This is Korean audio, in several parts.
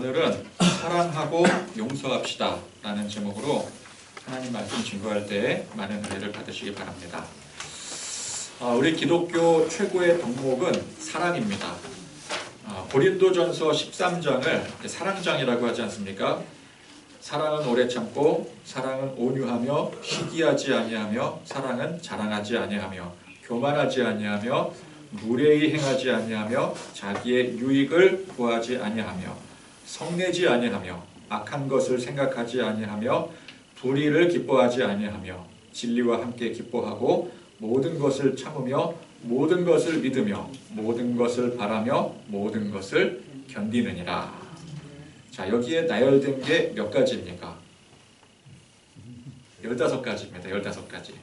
오늘은 사랑하고 용서합시다 라는 제목으로 하나님 말씀 증거할 때 많은 은혜를 받으시기 바랍니다. 우리 기독교 최고의 덕목은 사랑입니다. 고린도전서 13장을 사랑장이라고 하지 않습니까? 사랑은 오래 참고, 사랑은 온유하며, 시기하지 아니하며, 사랑은 자랑하지 아니하며, 교만하지 아니하며, 무례히 행하지 아니하며, 자기의 유익을 구하지 아니하며, 성내지 아니하며, 악한 것을 생각하지 아니하며, 불의를 기뻐하지 아니하며, 진리와 함께 기뻐하고, 모든 것을 참으며, 모든 것을 믿으며, 모든 것을 바라며, 모든 것을 견디느니라. 자, 여기에 나열된 게 몇 가지입니까? 15가지입니다. 15가지.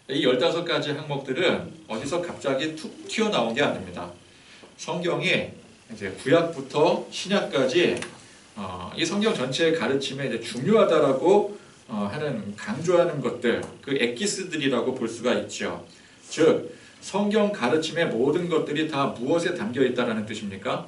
이 15가지 항목들은 어디서 갑자기 툭 튀어나온 게 아닙니다. 성경이 이제 구약부터 신약까지 이 성경 전체의 가르침에 이제 중요하다라고 하는 강조하는 것들, 그 엑기스들이라고 볼 수가 있죠. 즉, 성경 가르침의 모든 것들이 다 무엇에 담겨 있다라는 뜻입니까?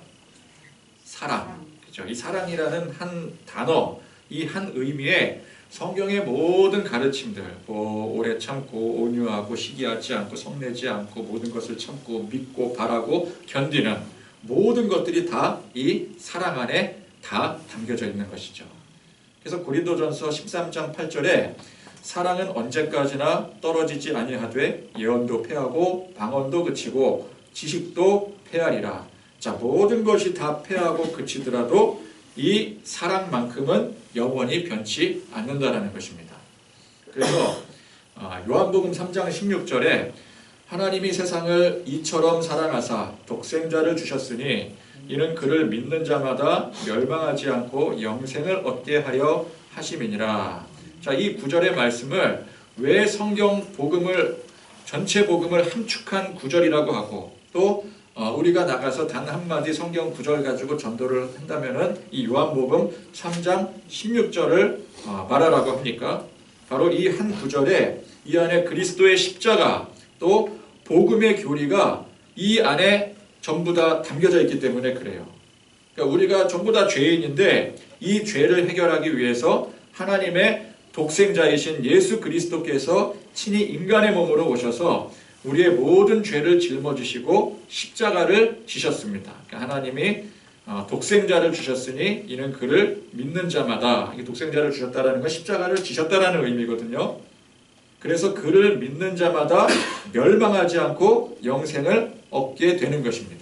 사랑. 그렇죠? 이 사랑이라는 한 단어, 이 한 의미에 성경의 모든 가르침들, 오래 참고, 온유하고, 시기하지 않고, 성내지 않고, 모든 것을 참고, 믿고, 바라고, 견디는 모든 것들이 다 이 사랑 안에 다 담겨져 있는 것이죠. 그래서 고린도전서 13장 8절에 사랑은 언제까지나 떨어지지 아니하되 예언도 패하고 방언도 그치고 지식도 패하리라. 자, 모든 것이 다 패하고 그치더라도 이 사랑만큼은 영원히 변치 않는다라는 것입니다. 그래서 요한복음 3장 16절에 하나님이 세상을 이처럼 사랑하사 독생자를 주셨으니 이는 그를 믿는 자마다 멸망하지 않고 영생을 얻게 하려 하심이니라. 자, 이 구절의 말씀을 왜 성경 복음을 전체 복음을 함축한 구절이라고 하고 또 우리가 나가서 단 한마디 성경 구절 가지고 전도를 한다면은 이 요한복음 3장 16절을 말하라고 합니까? 바로 이 한 구절에 이 안에 그리스도의 십자가 또 복음의 교리가 이 안에 전부 다 담겨져 있기 때문에 그래요. 그러니까 우리가 전부 다 죄인인데 이 죄를 해결하기 위해서 하나님의 독생자이신 예수 그리스도께서 친히 인간의 몸으로 오셔서 우리의 모든 죄를 짊어지시고 십자가를 지셨습니다. 그러니까 하나님이 독생자를 주셨으니 이는 그를 믿는 자마다, 이게 독생자를 주셨다라는 건 십자가를 지셨다라는 의미거든요. 그래서 그를 믿는 자마다 멸망하지 않고 영생을 얻게 되는 것입니다.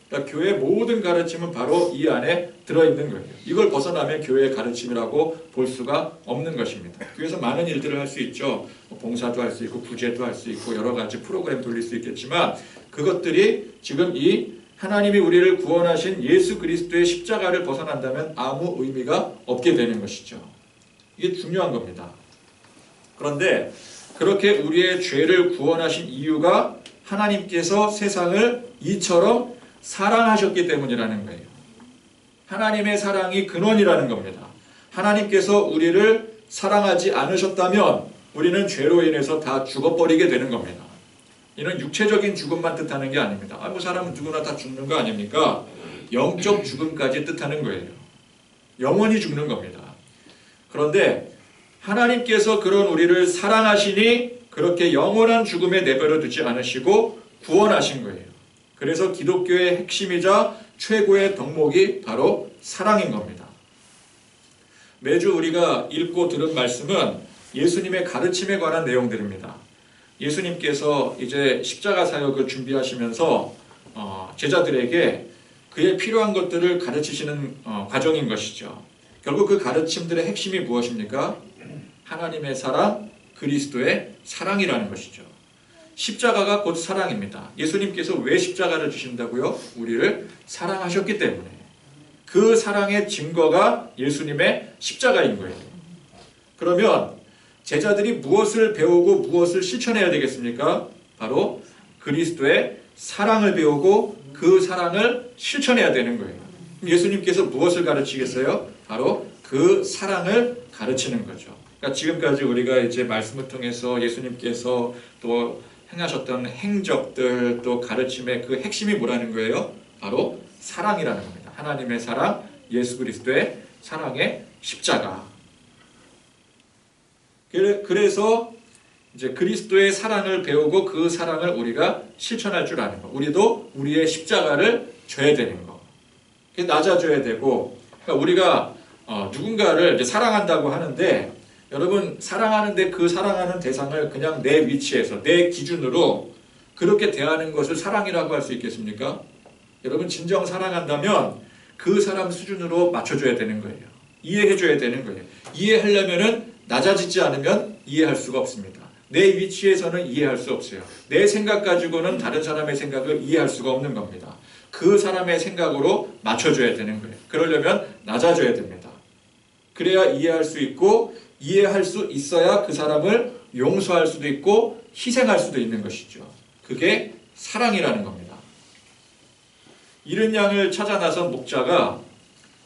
그러니까 교회의 모든 가르침은 바로 이 안에 들어있는 거예요. 이걸 벗어나면 교회의 가르침이라고 볼 수가 없는 것입니다. 교회에서 많은 일들을 할 수 있죠. 봉사도 할 수 있고 구제도 할 수 있고 여러 가지 프로그램 돌릴 수 있겠지만 그것들이 지금 이 하나님이 우리를 구원하신 예수 그리스도의 십자가를 벗어난다면 아무 의미가 없게 되는 것이죠. 이게 중요한 겁니다. 그런데 그렇게 우리의 죄를 구원하신 이유가 하나님께서 세상을 이처럼 사랑하셨기 때문이라는 거예요. 하나님의 사랑이 근원이라는 겁니다. 하나님께서 우리를 사랑하지 않으셨다면 우리는 죄로 인해서 다 죽어버리게 되는 겁니다. 이는 육체적인 죽음만 뜻하는 게 아닙니다. 사람은 누구나 다 죽는 거 아닙니까? 영적 죽음까지 뜻하는 거예요. 영원히 죽는 겁니다. 그런데 하나님께서 그런 우리를 사랑하시니 그렇게 영원한 죽음에 내버려 두지 않으시고 구원하신 거예요. 그래서 기독교의 핵심이자 최고의 덕목이 바로 사랑인 겁니다. 매주 우리가 읽고 들은 말씀은 예수님의 가르침에 관한 내용들입니다. 예수님께서 이제 십자가 사역을 준비하시면서 제자들에게 그에 필요한 것들을 가르치시는 과정인 것이죠. 결국 그 가르침들의 핵심이 무엇입니까? 하나님의 사랑, 그리스도의 사랑이라는 것이죠. 십자가가 곧 사랑입니다. 예수님께서 왜 십자가를 주신다고요? 우리를 사랑하셨기 때문에. 그 사랑의 증거가 예수님의 십자가인 거예요. 그러면 제자들이 무엇을 배우고 무엇을 실천해야 되겠습니까? 바로 그리스도의 사랑을 배우고 그 사랑을 실천해야 되는 거예요. 예수님께서 무엇을 가르치겠어요? 바로 그 사랑을 가르치는 거죠. 그러니까 지금까지 우리가 이제 말씀을 통해서 예수님께서 또 행하셨던 행적들 또 가르침의 그 핵심이 뭐라는 거예요? 바로 사랑이라는 겁니다. 하나님의 사랑, 예수 그리스도의 사랑의 십자가. 그래서 이제 그리스도의 사랑을 배우고 그 사랑을 우리가 실천할 줄 아는 거. 우리도 우리의 십자가를 져야 되는 거. 낮아져야 되고, 그러니까 우리가 누군가를 이제 사랑한다고 하는데, 여러분 사랑하는데 그 사랑하는 대상을 그냥 내 위치에서 내 기준으로 그렇게 대하는 것을 사랑이라고 할 수 있겠습니까? 여러분 진정 사랑한다면 그 사람 수준으로 맞춰줘야 되는 거예요. 이해해줘야 되는 거예요. 이해하려면은 낮아지지 않으면 이해할 수가 없습니다. 내 위치에서는 이해할 수 없어요. 내 생각 가지고는 다른 사람의 생각을 이해할 수가 없는 겁니다. 그 사람의 생각으로 맞춰줘야 되는 거예요. 그러려면 낮아져야 됩니다. 그래야 이해할 수 있고, 이해할 수 있어야 그 사람을 용서할 수도 있고 희생할 수도 있는 것이죠. 그게 사랑이라는 겁니다. 잃은 양을 찾아 나선 목자가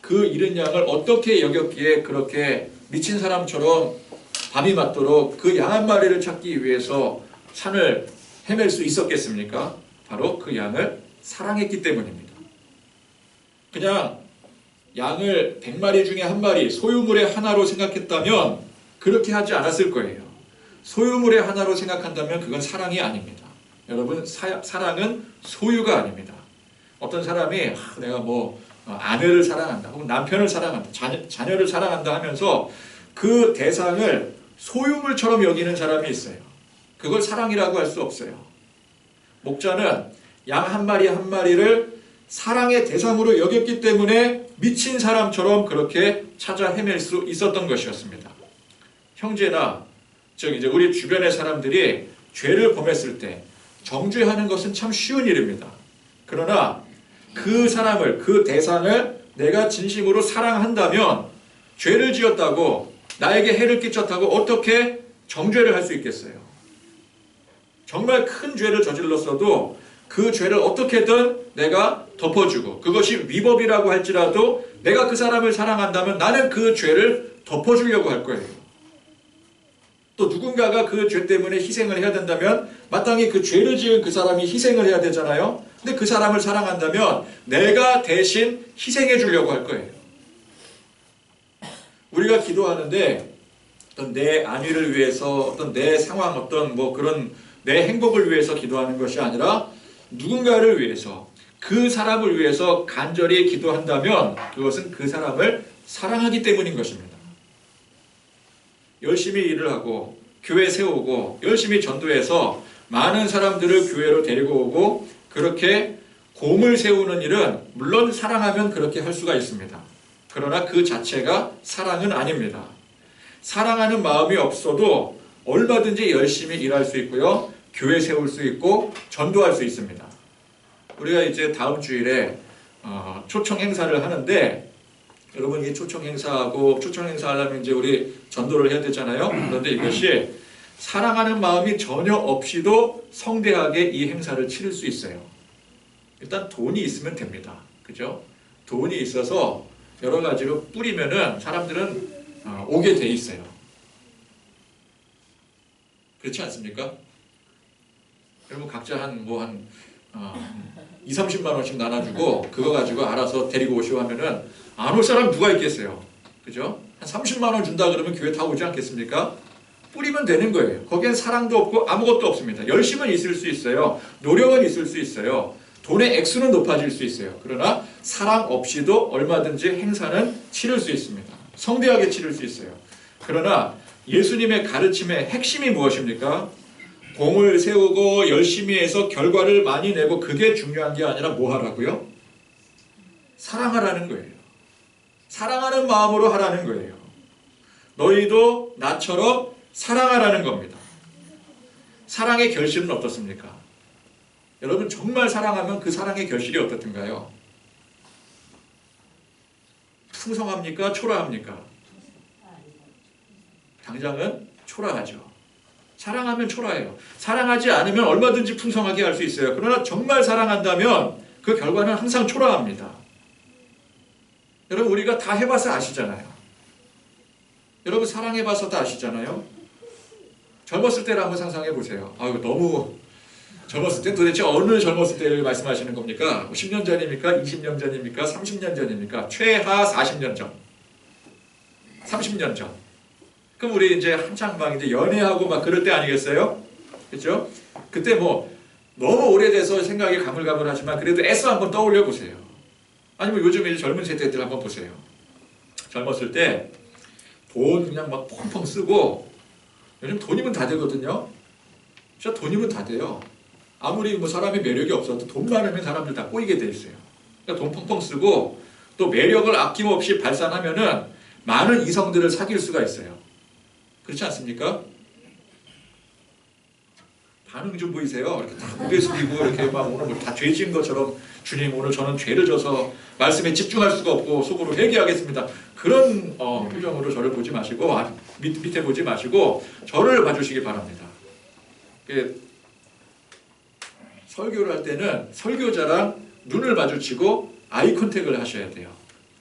그 잃은 양을 어떻게 여겼기에 그렇게 미친 사람처럼 밤이 맞도록 그 양 한 마리를 찾기 위해서 산을 헤맬 수 있었겠습니까? 바로 그 양을 사랑했기 때문입니다. 그냥 양을 100마리 중에 한 마리, 소유물의 하나로 생각했다면 그렇게 하지 않았을 거예요. 소유물의 하나로 생각한다면 그건 사랑이 아닙니다. 여러분, 사랑은 소유가 아닙니다. 어떤 사람이 내가 뭐 아내를 사랑한다, 혹은 남편을 사랑한다, 자녀를 사랑한다 하면서 그 대상을 소유물처럼 여기는 사람이 있어요. 그걸 사랑이라고 할 수 없어요. 목자는 양 한 마리 한 마리를 사랑의 대상으로 여겼기 때문에 미친 사람처럼 그렇게 찾아 헤맬 수 있었던 것이었습니다. 형제나 즉 이제 우리 주변의 사람들이 죄를 범했을 때 정죄하는 것은 참 쉬운 일입니다. 그러나 그 사람을, 그 대상을 내가 진심으로 사랑한다면 죄를 지었다고, 나에게 해를 끼쳤다고 어떻게 정죄를 할 수 있겠어요? 정말 큰 죄를 저질렀어도 그 죄를 어떻게든 내가 덮어주고, 그것이 위법이라고 할지라도 내가 그 사람을 사랑한다면 나는 그 죄를 덮어주려고 할 거예요. 또 누군가가 그 죄 때문에 희생을 해야 된다면 마땅히 그 죄를 지은 그 사람이 희생을 해야 되잖아요. 근데 그 사람을 사랑한다면 내가 대신 희생해 주려고 할 거예요. 우리가 기도하는데 어떤 내 안위를 위해서, 어떤 내 상황, 어떤 뭐 그런 내 행복을 위해서 기도하는 것이 아니라 누군가를 위해서, 그 사람을 위해서 간절히 기도한다면 그것은 그 사람을 사랑하기 때문인 것입니다. 열심히 일을 하고 교회 세우고 열심히 전도해서 많은 사람들을 교회로 데리고 오고 그렇게 공을 세우는 일은 물론 사랑하면 그렇게 할 수가 있습니다. 그러나 그 자체가 사랑은 아닙니다. 사랑하는 마음이 없어도 얼마든지 열심히 일할 수 있고요, 교회 세울 수 있고 전도할 수 있습니다. 우리가 이제 다음 주일에 초청 행사를 하는데, 여러분 이 초청 행사하고, 초청 행사하려면 이제 우리 전도를 해야 되잖아요. 그런데 이것이 사랑하는 마음이 전혀 없이도 성대하게 이 행사를 치를 수 있어요. 일단 돈이 있으면 됩니다. 그죠? 돈이 있어서 여러 가지로 뿌리면은 사람들은 오게 돼 있어요. 그렇지 않습니까? 여러분 각자 한 2, 30만 원씩 나눠주고 그거 가지고 알아서 데리고 오시오 하면은 안 올 사람 누가 있겠어요? 그죠? 한 30만 원 준다 그러면 교회 다 오지 않겠습니까? 뿌리면 되는 거예요. 거기엔 사랑도 없고 아무것도 없습니다. 열심은 있을 수 있어요. 노력은 있을 수 있어요. 돈의 액수는 높아질 수 있어요. 그러나 사랑 없이도 얼마든지 행사는 치를 수 있습니다. 성대하게 치를 수 있어요. 그러나 예수님의 가르침의 핵심이 무엇입니까? 공을 세우고 열심히 해서 결과를 많이 내고 그게 중요한 게 아니라 뭐 하라고요? 사랑하라는 거예요. 사랑하는 마음으로 하라는 거예요. 너희도 나처럼 사랑하라는 겁니다. 사랑의 결실은 어떻습니까? 여러분 정말 사랑하면 그 사랑의 결실이 어떻든가요? 풍성합니까? 초라합니까? 당장은 초라하죠. 사랑하면 초라해요. 사랑하지 않으면 얼마든지 풍성하게 할 수 있어요. 그러나 정말 사랑한다면 그 결과는 항상 초라합니다. 여러분 우리가 다 해봐서 아시잖아요. 여러분 사랑해봐서 다 아시잖아요. 젊었을 때를 한번 상상해 보세요. 아유 너무 젊었을 때 도대체 어느 젊었을 때를 말씀하시는 겁니까? 10년 전입니까? 20년 전입니까? 30년 전입니까? 최하 40년 전. 30년 전. 그럼 우리 이제 한창 막 이제 연애하고 막 그럴 때 아니겠어요? 그렇죠? 그때 뭐 너무 오래돼서 생각이 가물가물하지만 그래도 애써 한번 떠올려 보세요. 아니면 요즘 이제 젊은 세대들 한번 보세요. 젊었을 때 돈 그냥 막 펑펑 쓰고, 요즘 돈이면 다 되거든요. 진짜 돈이면 다 돼요. 아무리 뭐 사람이 매력이 없어도 돈 많으면 사람들 다 꼬이게 돼 있어요. 그러니까 돈 펑펑 쓰고 또 매력을 아낌없이 발산하면은 많은 이성들을 사귈 수가 있어요. 그렇지 않습니까? 반응 좀 보이세요? 이렇게 다 고개 숙이고 이렇게 막 오늘 뭐 다 죄 지은 것처럼 주님 오늘 저는 죄를 져서 말씀에 집중할 수가 없고 속으로 회개하겠습니다. 그런 표정으로 저를 보지 마시고 밑에 보지 마시고 저를 봐주시기 바랍니다. 설교를 할 때는 설교자랑 눈을 마주치고 아이 컨택을 하셔야 돼요.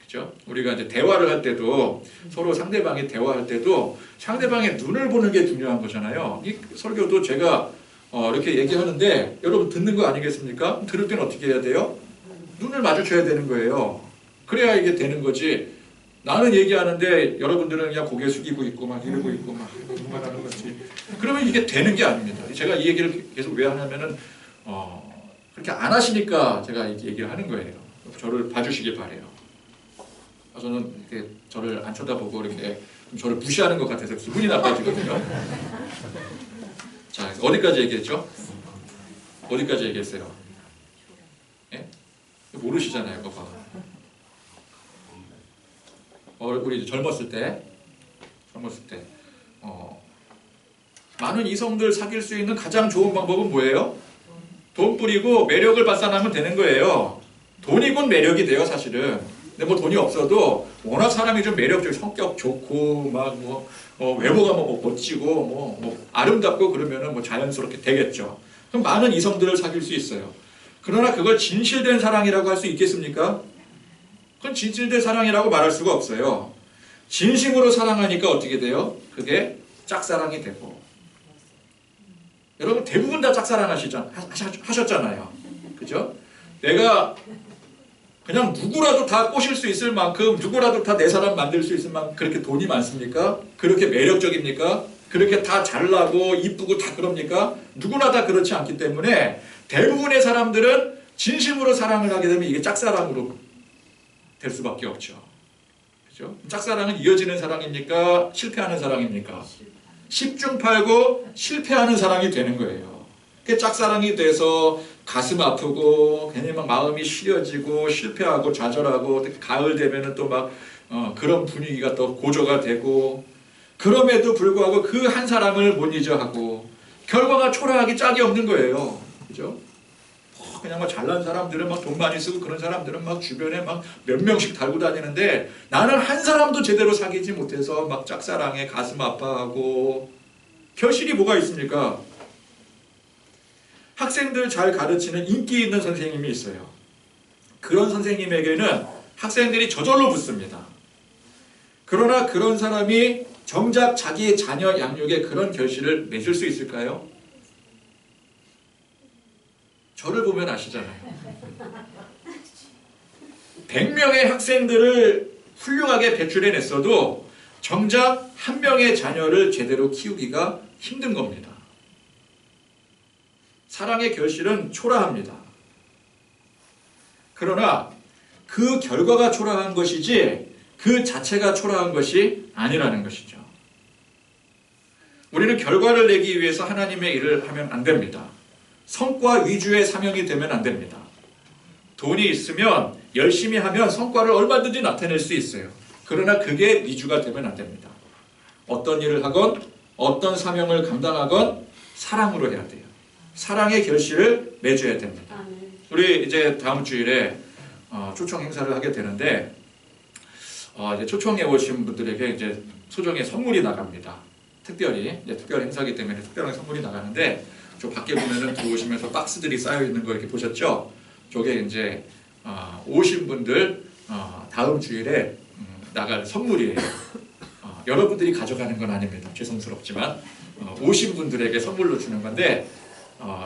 그죠? 우리가 이제 대화를 할 때도 서로 상대방이 대화할 때도 상대방의 눈을 보는 게 중요한 거잖아요. 이 설교도 제가 이렇게 얘기하는데 여러분 듣는 거 아니겠습니까? 들을 때는 어떻게 해야 돼요? 눈을 마주쳐야 되는 거예요. 그래야 이게 되는 거지. 나는 얘기하는데 여러분들은 그냥 고개 숙이고 있고 막 이러고 있고 막 말하는 거지. 그러면 이게 되는 게 아닙니다. 제가 이 얘기를 계속 왜 하냐면은 그렇게 안 하시니까 제가 이 얘기를 하는 거예요. 저를 봐주시기 바래요. 저는 이렇게 저를 안 쳐다보고 이렇게 저를 무시하는 것 같아서 기분이 나빠지거든요. 자, 어디까지 얘기했죠? 어디까지 얘기했어요? 예? 모르시잖아요, 그거. 우리 젊었을 때, 많은 이성들 사귈 수 있는 가장 좋은 방법은 뭐예요? 돈 뿌리고 매력을 발산하면 되는 거예요. 돈이 곧 매력이 돼요, 사실은. 근데 뭐 돈이 없어도 워낙 사람이 좀 매력적이고 성격 좋고 막 외모가 뭐 멋지고 뭐 아름답고 그러면은 뭐 자연스럽게 되겠죠. 그럼 많은 이성들을 사귈 수 있어요. 그러나 그걸 진실된 사랑이라고 할 수 있겠습니까? 그건 진실된 사랑이라고 말할 수가 없어요. 진심으로 사랑하니까 어떻게 돼요? 그게 짝사랑이 되고. 여러분 대부분 다 짝사랑 하셨잖아요. 그죠? 내가 그냥 누구라도 다 꼬실 수 있을 만큼, 누구라도 다 내 사람 만들 수 있을 만큼 그렇게 돈이 많습니까? 그렇게 매력적입니까? 그렇게 다 잘나고 이쁘고 다 그럽니까? 누구나 다 그렇지 않기 때문에 대부분의 사람들은 진심으로 사랑을 하게 되면 이게 짝사랑으로 될 수밖에 없죠. 그죠? 짝사랑은 이어지는 사랑입니까? 실패하는 사랑입니까? 10중 8구 실패하는 사랑이 되는 거예요. 그 짝사랑이 돼서 가슴 아프고 괜히 막 마음이 시려지고 실패하고 좌절하고 가을 되면은 또 막 그런 분위기가 또 고조가 되고, 그럼에도 불구하고 그 한 사람을 못 잊어 하고 결과가 초라하기 짝이 없는 거예요. 그죠? 그냥 막 잘난 사람들은 막 돈 많이 쓰고 그런 사람들은 막 주변에 막 몇 명씩 달고 다니는데 나는 한 사람도 제대로 사귀지 못해서 막 짝사랑에 가슴 아파하고. 결실이 뭐가 있습니까? 학생들 잘 가르치는 인기 있는 선생님이 있어요. 그런 선생님에게는 학생들이 저절로 붙습니다. 그러나 그런 사람이 정작 자기의 자녀 양육에 그런 결실을 맺을 수 있을까요? 저를 보면 아시잖아요. 100명의 학생들을 훌륭하게 배출해냈어도 정작 한 명의 자녀를 제대로 키우기가 힘든 겁니다. 사랑의 결실은 초라합니다. 그러나 그 결과가 초라한 것이지 그 자체가 초라한 것이 아니라는 것이죠. 우리는 결과를 내기 위해서 하나님의 일을 하면 안 됩니다. 성과 위주의 사명이 되면 안 됩니다. 돈이 있으면 열심히 하면 성과를 얼마든지 나타낼 수 있어요. 그러나 그게 위주가 되면 안 됩니다. 어떤 일을 하건 어떤 사명을 감당하건 사랑으로 해야 돼요. 사랑의 결실을 맺어야 됩니다. 우리 이제 다음 주일에 초청 행사를 하게 되는데 이제 초청해 오신 분들에게 이제 소정의 선물이 나갑니다. 특별히 특별 행사이기 때문에 특별한 선물이 나가는데, 저 밖에 보면은 들어오시면서 박스들이 쌓여 있는 거 이렇게 보셨죠? 저게 이제 오신 분들 다음 주일에 나갈 선물이에요. 여러분들이 가져가는 건 아닙니다. 죄송스럽지만 오신 분들에게 선물로 주는 건데,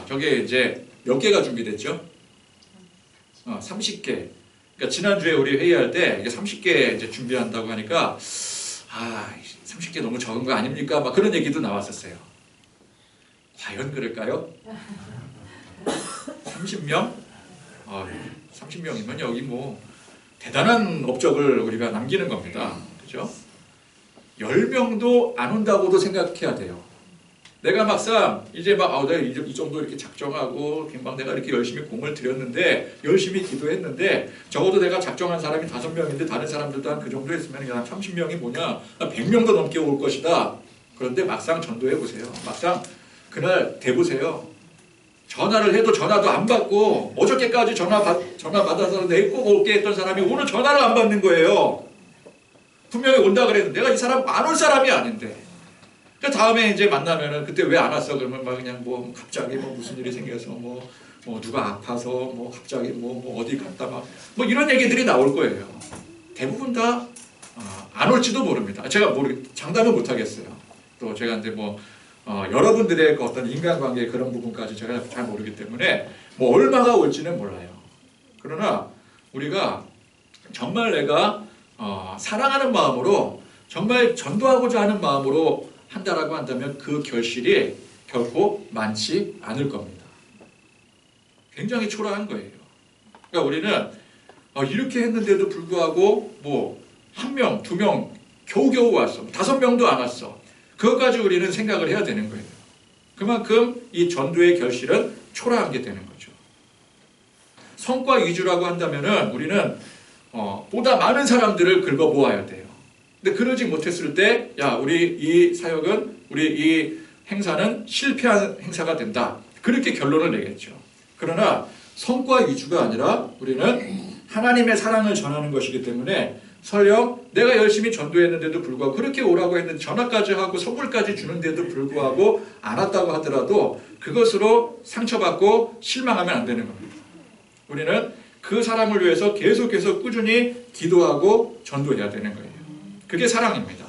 저게 이제 몇 개가 준비됐죠? 30개. 그러니까 지난주에 우리 회의할 때 이게 30개 이제 준비한다고 하니까 30개 너무 적은 거 아닙니까? 막 그런 얘기도 나왔었어요. 과연 그럴까요? 30명? 30명이면 여기 뭐 대단한 업적을 우리가 남기는 겁니다. 그죠? 10명도 안 온다고도 생각해야 돼요. 내가 막상 이제 내가 이 정도 이렇게 작정하고 금방 내가 이렇게 열심히 공을 들였는데 열심히 기도했는데 적어도 내가 작정한 사람이 5명인데 다른 사람들도 한 그 정도 했으면 그냥 30명이 뭐냐 100명도 넘게 올 것이다. 그런데 막상 전도해 보세요. 막상 그날 대보세요. 전화를 해도 전화도 안 받고 어저께까지 전화 받아서 내일 꼭 올게 했던 사람이 오늘 전화를 안 받는 거예요. 분명히 온다 그랬는데 내가 이 사람 안 올 사람이 아닌데. 그 다음에 이제 만나면은 그때 왜 안 왔어? 그러면 막 그냥 뭐 갑자기 뭐 무슨 일이 생겨서 뭐 누가 아파서 뭐 갑자기 뭐 어디 갔다 뭐 이런 얘기들이 나올 거예요. 대부분 다 안 올지도 모릅니다. 제가 장담은 못 하겠어요. 또 제가 이제 여러분들의 그 어떤 인간관계의 그런 부분까지 제가 잘 모르기 때문에 뭐 얼마가 올지는 몰라요. 그러나 우리가 정말 내가 사랑하는 마음으로 정말 전도하고자 하는 마음으로 한다라고 한다면 그 결실이 결코 많지 않을 겁니다. 굉장히 초라한 거예요. 그러니까 우리는 이렇게 했는데도 불구하고 뭐 1명, 2명 겨우겨우 왔어. 5명도 안 왔어. 그것까지 우리는 생각을 해야 되는 거예요. 그만큼 이 전도의 결실은 초라한 게 되는 거죠. 성과 위주라고 한다면은 우리는 보다 많은 사람들을 긁어 모아야 돼요. 근데 그러지 못했을 때, 우리 이 사역은, 우리 이 행사는 실패한 행사가 된다. 그렇게 결론을 내겠죠. 그러나 성과 위주가 아니라 우리는 하나님의 사랑을 전하는 것이기 때문에 설령 내가 열심히 전도했는데도 불구하고 그렇게 오라고 했는데 전화까지 하고 선물까지 주는데도 불구하고 안 왔다고 하더라도 그것으로 상처받고 실망하면 안 되는 겁니다. 우리는 그 사람을 위해서 계속해서 꾸준히 기도하고 전도해야 되는 거예요. 그게 사랑입니다.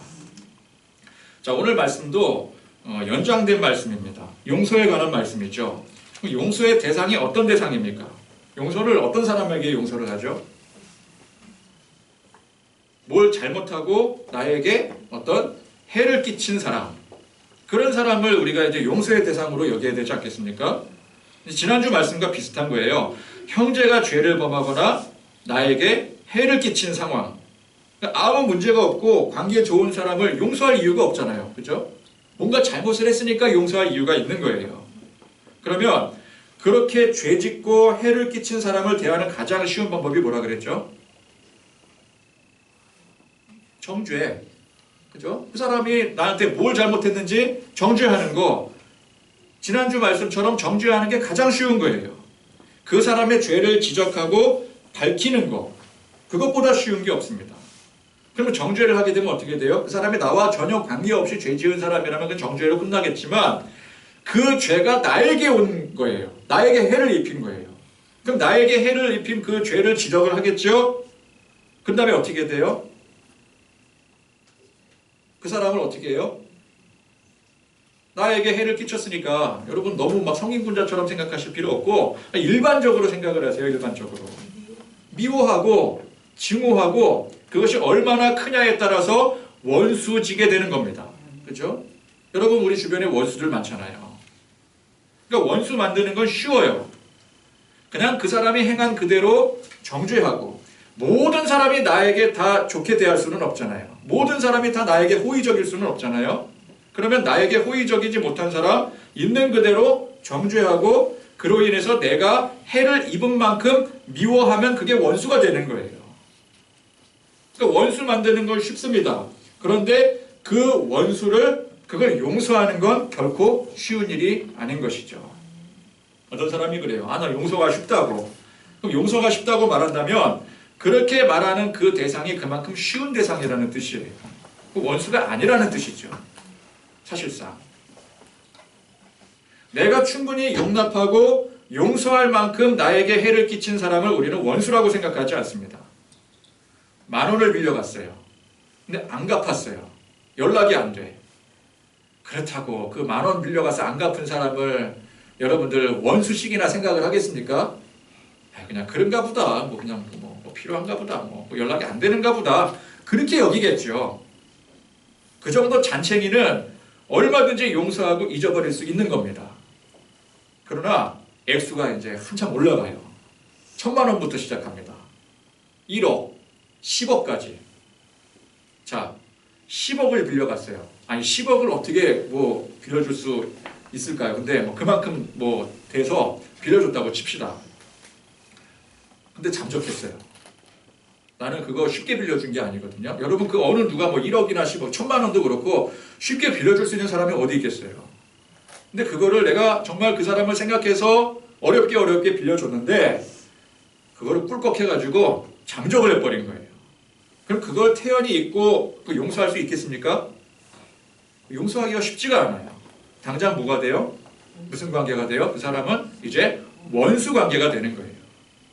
자, 오늘 말씀도 연장된 말씀입니다. 용서에 관한 말씀이죠. 용서의 대상이 어떤 대상입니까? 용서를 어떤 사람에게 용서를 하죠? 뭘 잘못하고 나에게 어떤 해를 끼친 사람, 그런 사람을 우리가 이제 용서의 대상으로 여겨야 되지 않겠습니까? 지난주 말씀과 비슷한 거예요. 형제가 죄를 범하거나 나에게 해를 끼친 상황, 아무 문제가 없고 관계 좋은 사람을 용서할 이유가 없잖아요. 그죠? 뭔가 잘못을 했으니까 용서할 이유가 있는 거예요. 그러면 그렇게 죄짓고 해를 끼친 사람을 대하는 가장 쉬운 방법이 뭐라 그랬죠? 정죄. 그죠? 그 사람이 나한테 뭘 잘못했는지 정죄하는 거. 지난주 말씀처럼 정죄하는 게 가장 쉬운 거예요. 그 사람의 죄를 지적하고 밝히는 거. 그것보다 쉬운 게 없습니다. 그러면 정죄를 하게 되면 어떻게 돼요? 그 사람이 나와 전혀 관계없이 죄 지은 사람이라면 그 정죄로 끝나겠지만 그 죄가 나에게 온 거예요. 나에게 해를 입힌 거예요. 그럼 나에게 해를 입힌 그 죄를 지적을 하겠죠? 그 다음에 어떻게 돼요? 그 사람을 어떻게 해요? 나에게 해를 끼쳤으니까 여러분 너무 막 성인군자처럼 생각하실 필요 없고 일반적으로 생각을 하세요. 일반적으로. 미워하고 증오하고 그것이 얼마나 크냐에 따라서 원수지게 되는 겁니다. 그렇죠? 여러분 우리 주변에 원수들 많잖아요. 그러니까 원수 만드는 건 쉬워요. 그냥 그 사람이 행한 그대로 정죄하고 모든 사람이 나에게 다 좋게 대할 수는 없잖아요. 모든 사람이 다 나에게 호의적일 수는 없잖아요. 그러면 나에게 호의적이지 못한 사람 있는 그대로 정죄하고 그로 인해서 내가 해를 입은 만큼 미워하면 그게 원수가 되는 거예요. 그러니까 원수 만드는 건 쉽습니다. 그런데 그 원수를 그걸 용서하는 건 결코 쉬운 일이 아닌 것이죠. 어떤 사람이 그래요. 나 용서가 쉽다고. 그럼 용서가 쉽다고 말한다면 그렇게 말하는 그 대상이 그만큼 쉬운 대상이라는 뜻이에요. 그 원수가 아니라는 뜻이죠. 사실상. 내가 충분히 용납하고 용서할 만큼 나에게 해를 끼친 사람을 우리는 원수라고 생각하지 않습니다. 10,000원을 빌려갔어요. 근데 안 갚았어요. 연락이 안 돼. 그렇다고 그 10,000원 빌려가서 안 갚은 사람을 여러분들 원수식이나 생각을 하겠습니까? 그냥 그런가 보다. 뭐 그냥 뭐 필요한가 보다. 뭐 연락이 안 되는가 보다. 그렇게 여기겠죠. 그 정도 잔챙이는 얼마든지 용서하고 잊어버릴 수 있는 겁니다. 그러나 액수가 이제 한참 올라가요. 1,000만 원부터 시작합니다. 1억, 10억까지. 자, 10억을 빌려갔어요. 아니 10억을 어떻게 뭐 빌려줄 수 있을까요? 근데 뭐 그만큼 뭐 돼서 빌려줬다고 칩시다. 근데 잠적했어요. 나는 그거 쉽게 빌려준 게 아니거든요. 여러분 그 어느 누가 뭐 1억이나 10억, 1,000만 원도 그렇고 쉽게 빌려줄 수 있는 사람이 어디 있겠어요. 근데 그거를 내가 정말 그 사람을 생각해서 어렵게 빌려줬는데 그거를 꿀꺽해가지고 잠적을 해버린 거예요. 그럼 그걸 태연히 잊고 용서할 수 있겠습니까? 용서하기가 쉽지가 않아요. 당장 뭐가 돼요? 무슨 관계가 돼요? 그 사람은 이제 원수 관계가 되는 거예요.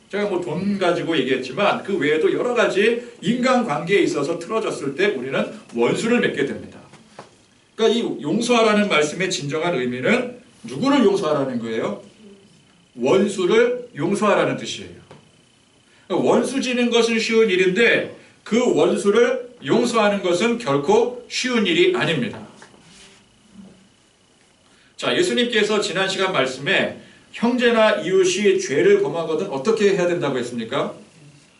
제가 뭐 돈 가지고 얘기했지만 그 외에도 여러 가지 인간관계에 있어서 틀어졌을 때 우리는 원수를 맺게 됩니다. 그러니까 이 용서하라는 말씀의 진정한 의미는 누구를 용서하라는 거예요? 원수를 용서하라는 뜻이에요. 그러니까 원수 지는 것은 쉬운 일인데 그 원수를 용서하는 것은 결코 쉬운 일이 아닙니다. 자, 예수님께서 지난 시간 말씀에 형제나 이웃이 죄를 범하거든 어떻게 해야 된다고 했습니까?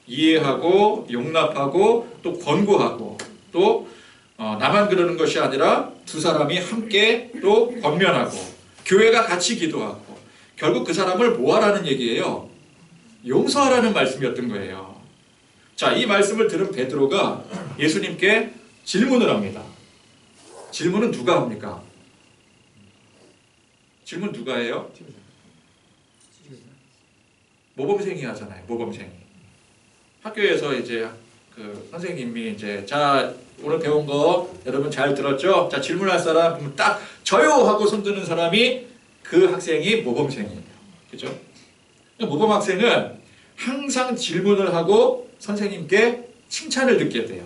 이해하고 용납하고 또 권고하고 또 나만 그러는 것이 아니라 두 사람이 함께 또 권면하고 교회가 같이 기도하고 결국 그 사람을 뭐 하라는 얘기예요? 용서하라는 말씀이었던 거예요. 자, 이 말씀을 들은 베드로가 예수님께 질문을 합니다. 질문은 누가 합니까? 질문 누가 해요? 모범생이 하잖아요. 모범생이. 학교에서 이제 그 선생님이 이제 자, 오늘 배운 거 여러분 잘 들었죠? 자, 질문할 사람 딱 저요 하고 손드는 사람이 그 학생이 모범생이에요. 그죠? 모범 학생은 항상 질문을 하고 선생님께 칭찬을 듣게 돼요.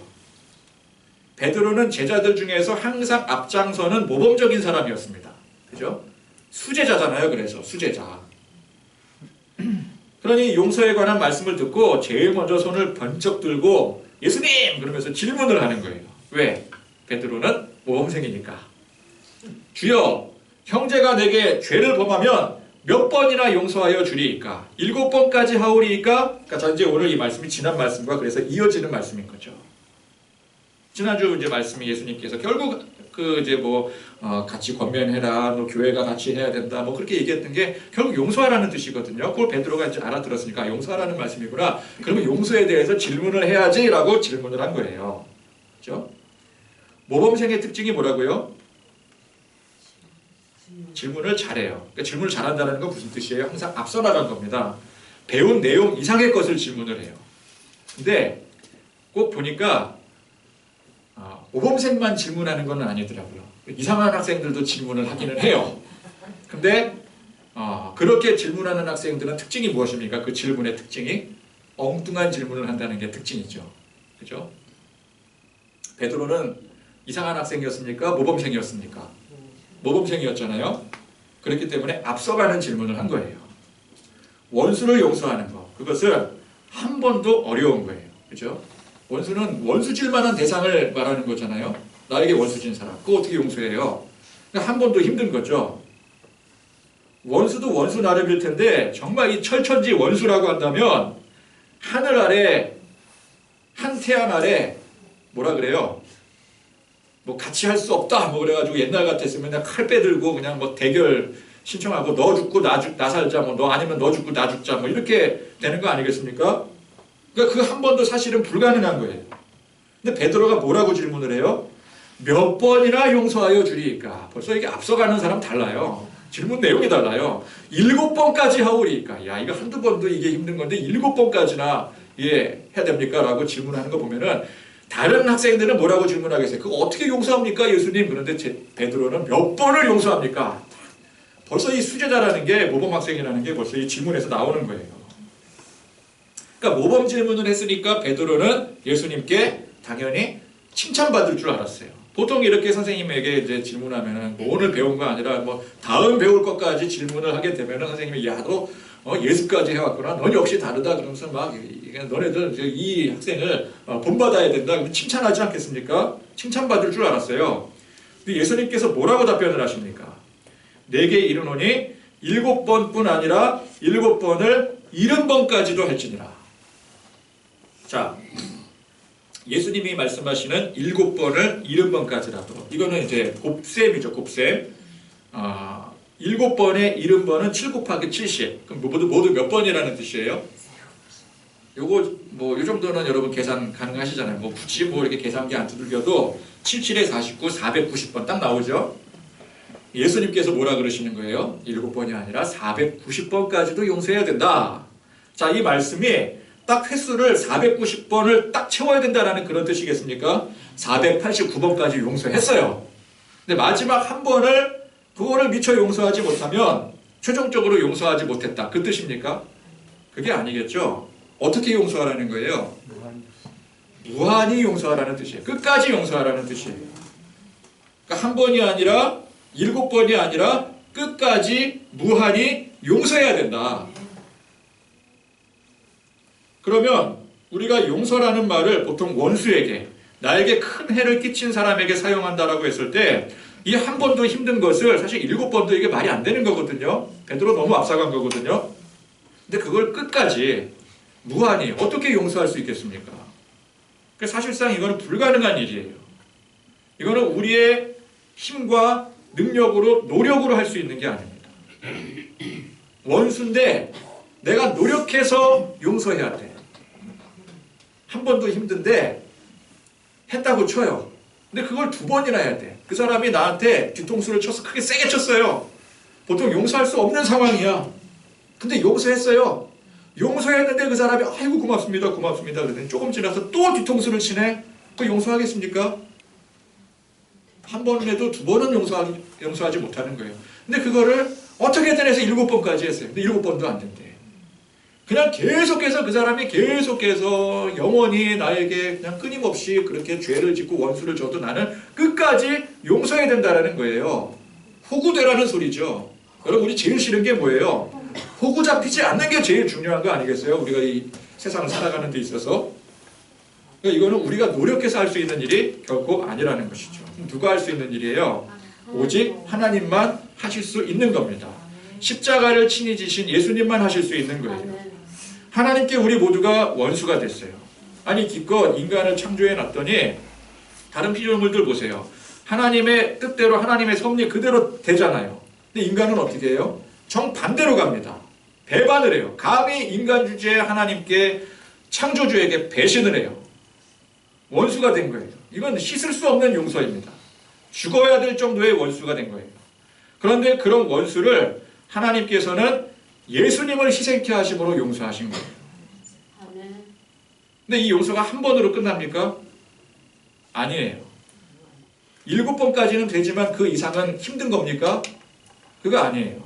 베드로는 제자들 중에서 항상 앞장서는 모범적인 사람이었습니다. 그죠? 수제자잖아요. 그래서 수제자. 그러니 용서에 관한 말씀을 듣고 제일 먼저 손을 번쩍 들고 예수님! 그러면서 질문을 하는 거예요. 왜? 베드로는 모범생이니까. 주여, 형제가 내게 죄를 범하면 몇 번이나 용서하여 주리이까? 7번까지 하오리이까? 그러니까 이제 오늘 이 말씀이 지난 말씀과 그래서 이어지는 말씀인 거죠. 지난주 이제 말씀이 예수님께서 결국 그 이제 뭐 같이 권면해라, 뭐 교회가 같이 해야 된다, 뭐 그렇게 얘기했던 게 결국 용서하라는 뜻이거든요. 그걸 베드로가 이제 알아들었으니까 용서하라는 말씀이구나. 그러면 용서에 대해서 질문을 해야지라고 질문을 한 거예요. 그렇죠? 모범생의 특징이 뭐라고요? 질문을 잘해요. 그러니까 질문을 잘한다는 건 무슨 뜻이에요? 항상 앞서 나간 겁니다. 배운 내용 이상의 것을 질문을 해요. 근데 꼭 보니까 모범생만 질문하는 건 아니더라고요. 이상한 학생들도 질문을 하기는 해요. 근데 그렇게 질문하는 학생들은 특징이 무엇입니까? 그 질문의 특징이 엉뚱한 질문을 한다는 게 특징이죠. 그죠? 베드로는 이상한 학생이었습니까? 모범생이었습니까? 모범생이었잖아요. 그렇기 때문에 앞서가는 질문을 한 거예요. 원수를 용서하는 것, 그것은 한 번도 어려운 거예요. 그죠? 원수는 원수질 만한 대상을 말하는 거잖아요. 나에게 원수진 사람. 그거 어떻게 용서해요? 그러니까 한 번도 힘든 거죠. 원수도 원수 나름일 텐데 정말 이 철천지 원수라고 한다면 하늘 아래 한 태양 아래 뭐라 그래요? 뭐 같이 할 수 없다 뭐 그래가지고 옛날 같았으면 그냥 칼 빼들고 그냥 뭐 대결 신청하고 너 죽고 나 살자 뭐 너 아니면 너 죽고 나 죽자 뭐 이렇게 되는 거 아니겠습니까? 그러니까 그 한 번도 사실은 불가능한 거예요. 근데 베드로가 뭐라고 질문을 해요? 몇 번이나 용서하여 주리이까? 벌써 이게 앞서가는 사람 달라요. 질문 내용이 달라요. 7번까지 하오리이까? 야, 이거 한두 번도 이게 힘든 건데 7번까지나 해야 됩니까? 라고 질문하는 거 보면은 다른 학생들은 뭐라고 질문하겠어요? 그거 어떻게 용서합니까? 예수님. 그런데 베드로는 몇 번을 용서합니까? 벌써 이 수제자라는 게 모범 학생이라는 게 벌써 이 질문에서 나오는 거예요. 그러니까 모범 질문을 했으니까 베드로는 예수님께 당연히 칭찬받을 줄 알았어요. 보통 이렇게 선생님에게 이제 질문하면은 뭐 오늘 배운 거 아니라 뭐 다음 배울 것까지 질문을 하게 되면은 선생님이 야, 너 예습까지 해왔구나. 넌 역시 다르다. 그러면서 막 너네들 이 학생을 본받아야 된다. 그러면 칭찬하지 않겠습니까? 칭찬받을 줄 알았어요. 근데 예수님께서 뭐라고 답변을 하십니까? 내게 이르노니 7번뿐 아니라 7번을 70번까지도 할지니라. 자, 예수님이 말씀하시는 7번을 70번까지라도 이거는 이제 곱셈이죠. 곱셈. 7번에 70번은 7 곱하기 70. 그럼 모두 몇 번이라는 뜻이에요? 요거 뭐 요 정도는 여러분 계산 가능하시잖아요. 뭐 굳이 뭐 이렇게 계산기 안 두들겨도 77에 49, 490번 딱 나오죠. 예수님께서 뭐라 그러시는 거예요? 7번이 아니라 490번까지도 용서해야 된다. 자, 이 말씀이 딱 횟수를 490번을 딱 채워야 된다라는 그런 뜻이겠습니까? 489번까지 용서했어요. 근데 마지막 한 번을 그거를 미처 용서하지 못하면 최종적으로 용서하지 못했다. 그 뜻입니까? 그게 아니겠죠. 어떻게 용서하라는 거예요? 무한히 용서하라는 뜻이에요. 끝까지 용서하라는 뜻이에요. 그러니까 한 번이 아니라 7번이 아니라 끝까지 무한히 용서해야 된다. 그러면 우리가 용서라는 말을 보통 원수에게, 나에게 큰 해를 끼친 사람에게 사용한다라고 했을 때 이 한 번도 힘든 것을 사실 7번도 이게 말이 안 되는 거거든요. 베드로 너무 앞서간 거거든요. 근데 그걸 끝까지 무한히 어떻게 용서할 수 있겠습니까? 사실상 이거는 불가능한 일이에요. 이거는 우리의 힘과 능력으로, 노력으로 할 수 있는 게 아닙니다. 원수인데 내가 노력해서 용서해야 돼. 한 번도 힘든데 했다고 쳐요. 근데 그걸 2번이나 해야 돼. 그 사람이 나한테 뒤통수를 쳐서 크게 세게 쳤어요. 보통 용서할 수 없는 상황이야. 근데 용서했어요. 용서했는데 그 사람이 아이고 고맙습니다 고맙습니다 그러더니 조금 지나서 또 뒤통수를 치네. 그거 용서하겠습니까? 한 번은 해도 2번은 용서하지 못하는 거예요. 근데 그거를 어떻게든 해서 7번까지 했어요. 근데 7번도 안 된대. 그냥 계속해서 그 사람이 계속해서 영원히 나에게 그냥 끊임없이 그렇게 죄를 짓고 원수를 져도 나는 끝까지 용서해야 된다는 거예요. 호구되라는 소리죠. 여러분 우리 제일 싫은 게 뭐예요? 호구 잡히지 않는 게 제일 중요한 거 아니겠어요? 우리가 이 세상을 살아가는 데 있어서. 그러니까 이거는 우리가 노력해서 할 수 있는 일이 결코 아니라는 것이죠. 누가 할 수 있는 일이에요? 오직 하나님만 하실 수 있는 겁니다. 십자가를 친히 지신 예수님만 하실 수 있는 거예요. 하나님께 우리 모두가 원수가 됐어요. 아니 기껏 인간을 창조해 놨더니 다른 피조물들 보세요. 하나님의 뜻대로 하나님의 섭리 그대로 되잖아요. 근데 인간은 어떻게 해요? 정반대로 갑니다. 배반을 해요. 감히 인간 주제에 하나님께 창조주에게 배신을 해요. 원수가 된 거예요. 이건 씻을 수 없는 용서입니다. 죽어야 될 정도의 원수가 된 거예요. 그런데 그런 원수를 하나님께서는 예수님을 희생케 하심으로 용서하신 거예요. 근데 이 용서가 한 번으로 끝납니까? 아니에요. 7번까지는 되지만 그 이상은 힘든 겁니까? 그거 아니에요.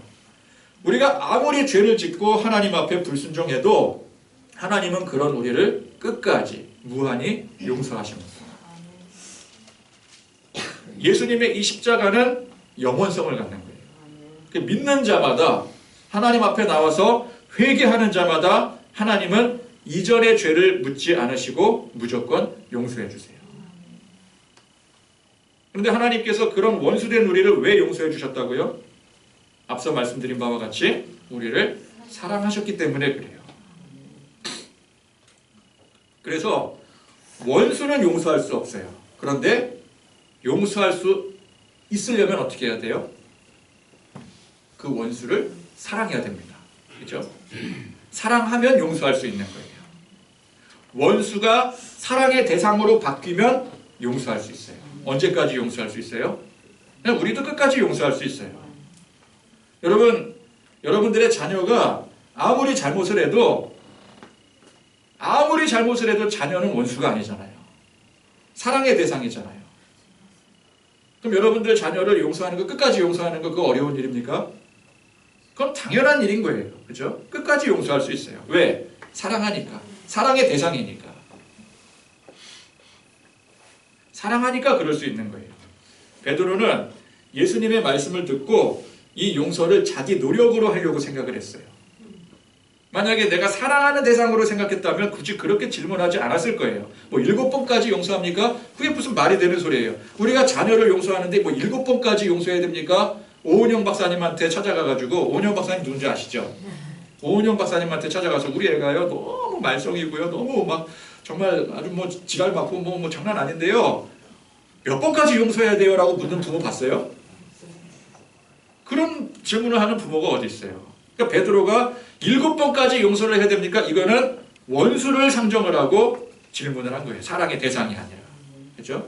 우리가 아무리 죄를 짓고 하나님 앞에 불순종해도 하나님은 그런 우리를 끝까지 무한히 용서하십니다. 예수님의 이 십자가는 영원성을 갖는 거예요. 믿는 자마다 하나님 앞에 나와서 회개하는 자마다 하나님은 이전의 죄를 묻지 않으시고 무조건 용서해 주세요. 그런데 하나님께서 그런 원수된 우리를 왜 용서해 주셨다고요? 앞서 말씀드린 바와 같이 우리를 사랑하셨기 때문에 그래요. 그래서 원수는 용서할 수 없어요. 그런데 용서할 수 있으려면 어떻게 해야 돼요? 그 원수를 사랑해야 됩니다. 그렇죠? 사랑하면 용서할 수 있는 거예요. 원수가 사랑의 대상으로 바뀌면 용서할 수 있어요. 언제까지 용서할 수 있어요? 그냥 우리도 끝까지 용서할 수 있어요. 여러분들의 자녀가 아무리 잘못을 해도 자녀는 원수가 아니잖아요. 사랑의 대상이잖아요. 그럼 여러분들 자녀를 용서하는 거, 끝까지 용서하는 거 그거 어려운 일입니까? 그건 당연한 일인 거예요. 그렇죠? 끝까지 용서할 수 있어요. 왜? 사랑하니까. 사랑의 대상이니까. 사랑하니까 그럴 수 있는 거예요. 베드로는 예수님의 말씀을 듣고 이 용서를 자기 노력으로 하려고 생각을 했어요. 만약에 내가 사랑하는 대상으로 생각했다면 굳이 그렇게 질문하지 않았을 거예요. 뭐 7번까지 용서합니까? 그게 무슨 말이 되는 소리예요. 우리가 자녀를 용서하는데 뭐 7번까지 용서해야 됩니까? 오은영 박사님한테 찾아가가지고, 오은영 박사님 누군지 아시죠? 오은영 박사님한테 찾아가서 우리 애가요 너무 말썽이고요, 너무 막 정말 아주 뭐 지랄 맞고 뭐 장난 아닌데요, 몇 번까지 용서해야 돼요? 라고 묻는 부모 봤어요? 그런 질문을 하는 부모가 어디 있어요? 그러니까 베드로가 7번까지 용서를 해야 됩니까? 이거는 원수를 상정을 하고 질문을 한 거예요. 사랑의 대상이 아니라. 그렇죠?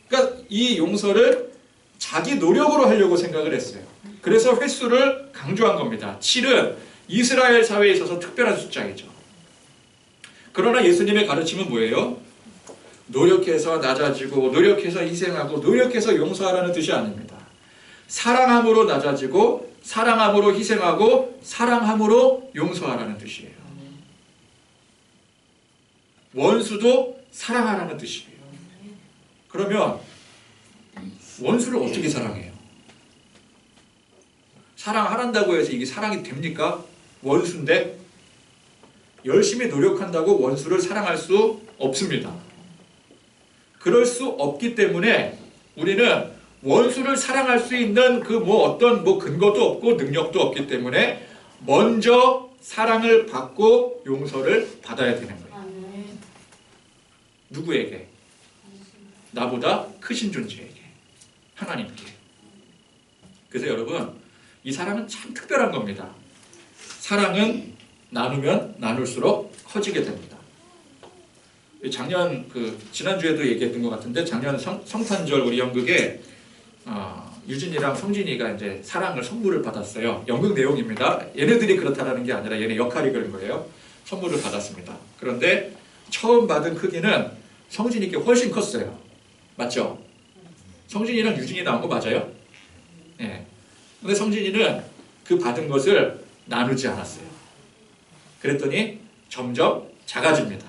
그러니까 이 용서를 자기 노력으로 하려고 생각을 했어요. 그래서 횟수를 강조한 겁니다. 7은 이스라엘 사회에 있어서 특별한 숫자이죠. 그러나 예수님의 가르침은 뭐예요? 노력해서 낮아지고, 노력해서 희생하고, 노력해서 용서하라는 뜻이 아닙니다. 사랑함으로 낮아지고, 사랑함으로 희생하고, 사랑함으로 용서하라는 뜻이에요. 원수도 사랑하라는 뜻이에요. 그러면 원수를 어떻게 사랑해요? 사랑하란다고 해서 이게 사랑이 됩니까? 원수인데 열심히 노력한다고 원수를 사랑할 수 없습니다. 그럴 수 없기 때문에 우리는 원수를 사랑할 수 있는 그 어떤 근거도 없고 능력도 없기 때문에 먼저 사랑을 받고 용서를 받아야 되는 거예요. 누구에게? 나보다 크신 존재에게, 하나님께. 그래서 여러분, 이 사랑은 참 특별한 겁니다. 사랑은 나누면 나눌수록 커지게 됩니다. 지난주에도 얘기했던 것 같은데, 작년 성탄절 우리 연극에 유진이랑 성진이가 이제 사랑을 선물을 받았어요. 연극 내용입니다. 얘네들이 그렇다라는 게 아니라 얘네 역할이 그런 거예요. 선물을 받았습니다. 그런데 처음 받은 크기는 성진이께 훨씬 컸어요. 맞죠? 성진이랑 유진이 나온 거 맞아요? 네. 근데 성진이는 그 받은 것을 나누지 않았어요. 그랬더니 점점 작아집니다.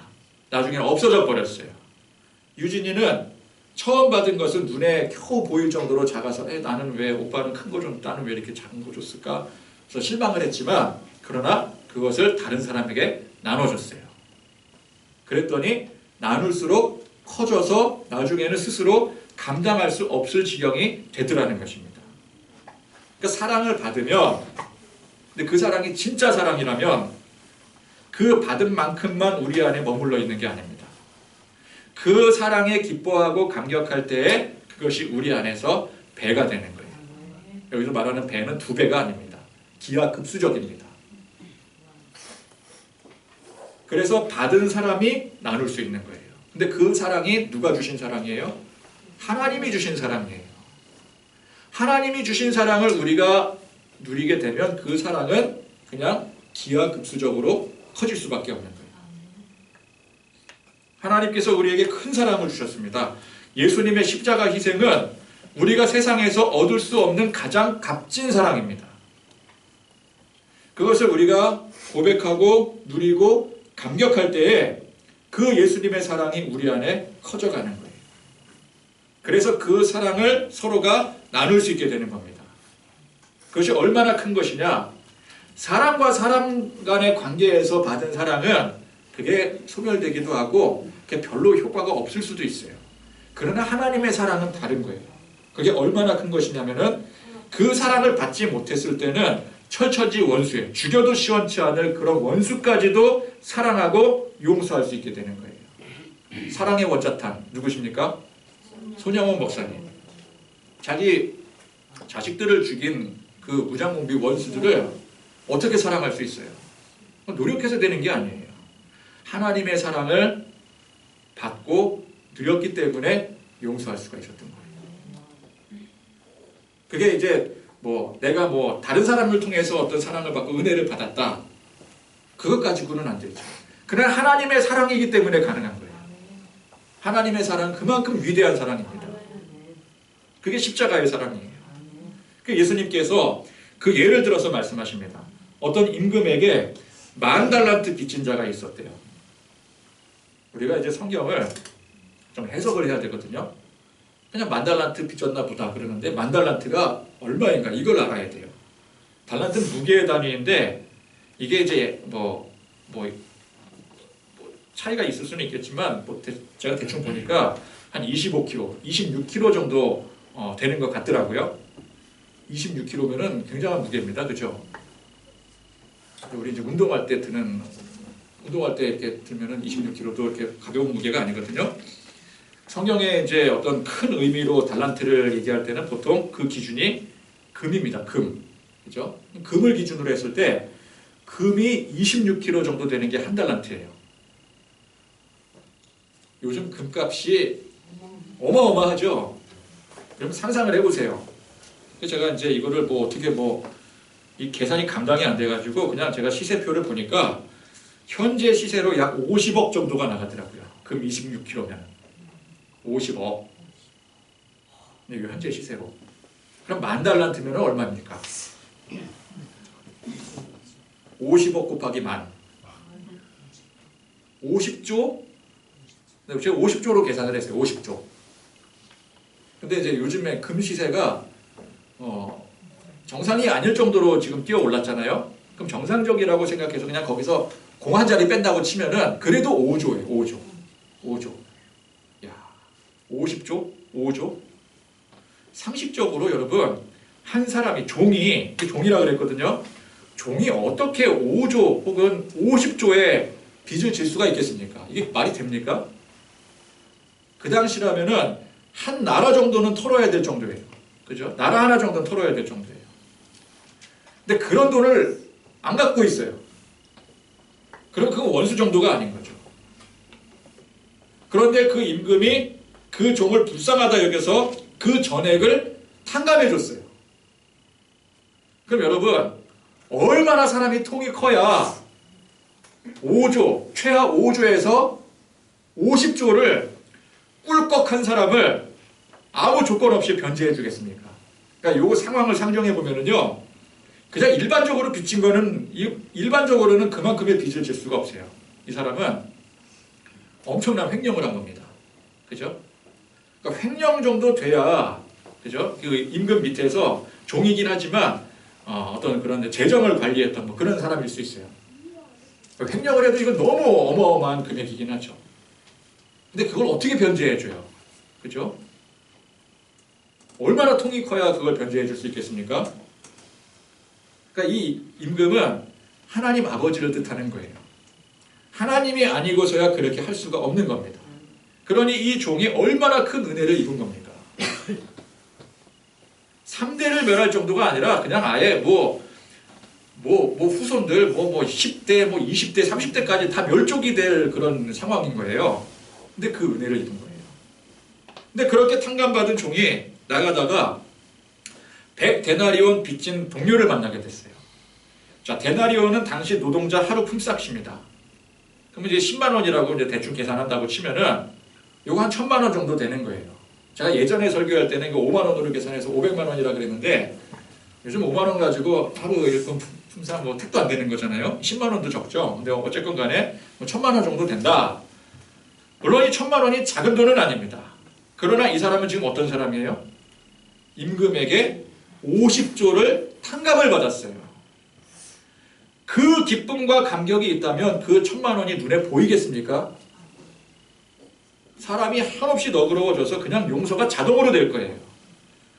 나중에는 없어져 버렸어요. 유진이는 처음 받은 것은 눈에 겨우 보일 정도로 작아서 나는 왜 오빠는 큰 거 좀 나는 왜 이렇게 작은 거 줬을까? 그래서 실망을 했지만, 그러나 그것을 다른 사람에게 나눠줬어요. 그랬더니 나눌수록 커져서 나중에는 스스로 감당할 수 없을 지경이 되더라는 것입니다. 그러니까 사랑을 받으면, 근데 그 사랑이 진짜 사랑이라면 그 받은 만큼만 우리 안에 머물러 있는 게 아닙니다. 그 사랑에 기뻐하고 감격할 때에 그것이 우리 안에서 배가 되는 거예요. 여기서 말하는 배는 2배가 아닙니다. 기하급수적입니다. 그래서 받은 사람이 나눌 수 있는 거예요. 근데 그 사랑이 누가 주신 사랑이에요? 하나님이 주신 사랑이에요. 하나님이 주신 사랑을 우리가 누리게 되면 그 사랑은 그냥 기하급수적으로 커질 수밖에 없는 거예요. 하나님께서 우리에게 큰 사랑을 주셨습니다. 예수님의 십자가 희생은 우리가 세상에서 얻을 수 없는 가장 값진 사랑입니다. 그것을 우리가 고백하고 누리고 감격할 때에 그 예수님의 사랑이 우리 안에 커져가는 거예요. 그래서 그 사랑을 서로가 나눌 수 있게 되는 겁니다. 그것이 얼마나 큰 것이냐? 사람과 사람 간의 관계에서 받은 사랑은 그게 소멸되기도 하고 그게 별로 효과가 없을 수도 있어요. 그러나 하나님의 사랑은 다른 거예요. 그게 얼마나 큰 것이냐면은 그 사랑을 받지 못했을 때는 철처지 원수예요. 죽여도 시원치 않을 그런 원수까지도 사랑하고 용서할 수 있게 되는 거예요. 사랑의 원자탄 누구십니까? 손양원 목사님. 자기 자식들을 죽인 그 무장공비 원수들을 어떻게 사랑할 수 있어요? 노력해서 되는 게 아니에요. 하나님의 사랑을 받고 누렸기 때문에 용서할 수가 있었던 거예요. 그게 이제 내가 다른 사람을 통해서 어떤 사랑을 받고 은혜를 받았다. 그것 가지고는 안 되죠. 그러나 하나님의 사랑이기 때문에 가능한 거예요. 하나님의 사랑은 그만큼 위대한 사랑입니다. 그게 십자가의 사랑이에요. 예수님께서 그 예를 들어서 말씀하십니다. 어떤 임금에게 10,000달란트 빚진 자가 있었대요. 우리가 이제 성경을 좀 해석을 해야 되거든요. 그냥 10,000달란트 빚졌나 보다 그러는데 10,000달란트가 얼마인가 이걸 알아야 돼요. 달란트는 무게의 단위인데 이게 이제 뭐 차이가 있을 수는 있겠지만 제가 대충 보니까 한 25kg, 26kg 정도 되는 것 같더라고요. 26kg면은 굉장한 무게입니다. 그죠? 우리 이제 운동할 때 이렇게 들면은 26kg도 이렇게 가벼운 무게가 아니거든요. 성경에 이제 어떤 큰 의미로 달란트를 얘기할 때는 보통 그 기준이 금입니다. 금. 그죠? 금을 기준으로 했을 때 금이 26kg 정도 되는 게 1달란트예요. 요즘 금값이 어마어마하죠. 그럼 상상을 해보세요. 제가 이제 이거를 어떻게 이 계산이 감당이 안 돼가지고 그냥 제가 시세표를 보니까 현재 시세로 약 50억 정도가 나가더라고요. 금 26kg면 50억. 이거 현재 시세로. 그럼 10,000달란트면 얼마입니까? 50억 곱하기 10,000. 50조? 제가 50조로 계산을 했어요. 50조. 근데 이제 요즘에 금 시세가 정상이 아닐 정도로 지금 뛰어 올랐잖아요. 그럼 정상적이라고 생각해서 그냥 거기서 공 한 자리 뺀다고 치면은 그래도 5조예요. 5조. 야, 50조? 5조? 상식적으로 여러분 한 사람이 종이라 그랬거든요. 종이 어떻게 5조 혹은 50조의 빚을 질 수가 있겠습니까? 이게 말이 됩니까? 그 당시라면은 한 나라 정도는 털어야 될 정도예요. 그죠? 나라 하나 정도는 털어야 될 정도예요. 근데 그런 돈을 안 갖고 있어요. 그럼 그건 원수 정도가 아닌 거죠. 그런데 그 임금이 그 종을 불쌍하다 여겨서 그 전액을 탕감해 줬어요. 그럼 여러분 얼마나 사람이 통이 커야 5조, 최하 5조에서 50조를 꿀꺽한 사람을 아무 조건 없이 변제해 주겠습니까? 그러니까 요 상황을 상정해 보면은요, 그냥 일반적으로 빚진 거는, 일반적으로는 그만큼의 빚을 질 수가 없어요. 이 사람은 엄청난 횡령을 한 겁니다. 그죠? 그러니까 횡령 정도 돼야, 그죠? 그 임금 밑에서 종이긴 하지만, 어떤 그런 재정을 관리했던 그런 사람일 수 있어요. 횡령을 해도 이건 너무 어마어마한 금액이긴 하죠. 근데 그걸 어떻게 변제해줘요? 그죠? 얼마나 통이 커야 그걸 변제해줄 수 있겠습니까? 그러니까 이 임금은 하나님 아버지를 뜻하는 거예요. 하나님이 아니고서야 그렇게 할 수가 없는 겁니다. 그러니 이 종이 얼마나 큰 은혜를 입은 겁니까? 3대를 멸할 정도가 아니라 그냥 아예 후손들 10대, 20대, 30대까지 다 멸족이 될 그런 상황인 거예요. 근데 그 은혜를 입은 거예요. 근데 그렇게 탕감받은 종이 나가다가 100데나리온 빚진 동료를 만나게 됐어요. 자, 데나리온은 당시 노동자 하루 품삯입니다. 그러면 이제 10만 원이라고 이제 대충 계산한다고 치면은 요거 한 1,000만 원 정도 되는 거예요. 제가 예전에 설교할 때는 이거 5만 원으로 계산해서 500만 원이라 그랬는데 요즘 5만 원 가지고 하루 일금 품삯 택도 안 되는 거잖아요. 10만 원도 적죠. 근데 어쨌건 간에 1,000만 원 정도 된다. 물론 이 1,000만 원이 작은 돈은 아닙니다. 그러나 이 사람은 지금 어떤 사람이에요? 임금에게 50조를 탕감을 받았어요. 그 기쁨과 감격이 있다면 그 1,000만 원이 눈에 보이겠습니까? 사람이 한없이 너그러워져서 그냥 용서가 자동으로 될 거예요.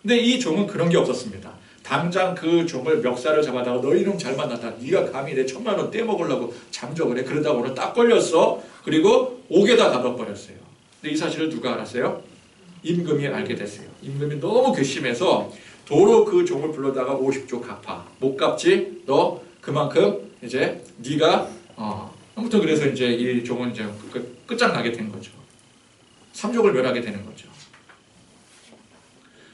근데 이 종은 그런 게 없었습니다. 당장 그 종을 멱살을 잡아다가 너 이놈 잘 만났다. 네가 감히 내 1,000만 원 떼먹으려고 잠적을 해. 그러다가 오늘 딱 걸렸어. 그리고 옥에다 가둬버렸어요. 근데 이 사실을 누가 알았어요? 임금이 알게 됐어요. 임금이 너무 괘씸해서 도로 그 종을 불러다가 50조 갚아. 못 갚지? 너 그만큼 이제 네가 아무튼 그래서 이제 이 종은 이제 끝장나게 된 거죠. 3족을 멸하게 되는 거죠.